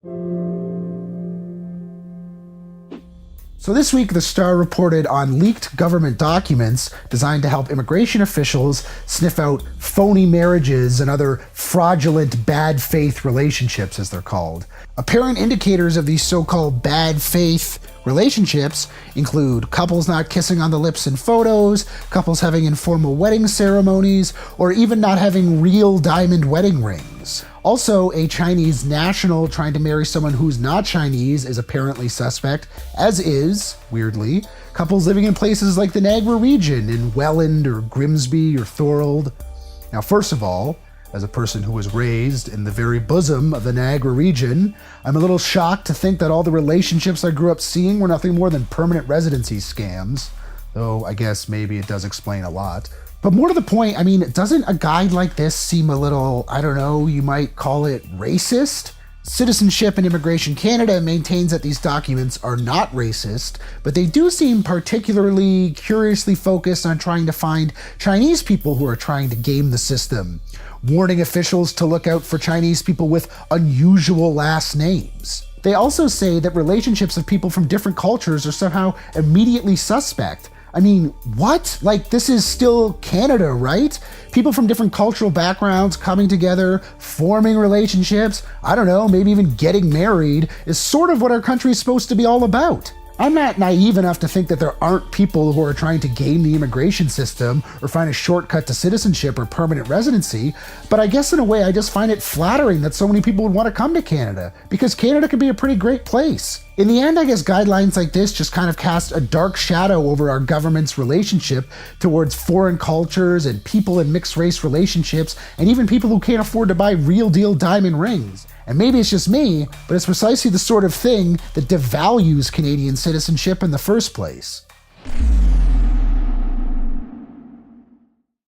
So this week, the Star reported on leaked government documents designed to help immigration officials sniff out phony marriages and other fraudulent bad faith relationships, as they're called. Apparent indicators of these so-called bad faith relationships include couples not kissing on the lips in photos, couples having informal wedding ceremonies, or even not having real diamond wedding rings. Also, a Chinese national trying to marry someone who's not Chinese is apparently suspect, as is, weirdly, couples living in places like the Niagara region in Welland or Grimsby or Thorold. Now, first of all, as a person who was raised in the very bosom of the Niagara region, I'm a little shocked to think that all the relationships I grew up seeing were nothing more than permanent residency scams, though I guess maybe it does explain a lot. But more to the point, I mean, doesn't a guide like this seem a little, I don't know, you might call it racist? Citizenship and Immigration Canada maintains that these documents are not racist, but they do seem particularly curiously focused on trying to find Chinese people who are trying to game the system, warning officials to look out for Chinese people with unusual last names. They also say that relationships of people from different cultures are somehow immediately suspect. I mean, what? Like, this is still Canada, right? People from different cultural backgrounds coming together, forming relationships, I don't know, maybe even getting married, is sort of what our country is supposed to be all about. I'm not naive enough to think that there aren't people who are trying to game the immigration system or find a shortcut to citizenship or permanent residency, but I guess in a way I just find it flattering that so many people would want to come to Canada, because Canada can be a pretty great place. In the end, I guess guidelines like this just kind of cast a dark shadow over our government's relationship towards foreign cultures and people in mixed race relationships, and even people who can't afford to buy real deal diamond rings. And maybe it's just me, but it's precisely the sort of thing that devalues Canadian citizenship in the first place.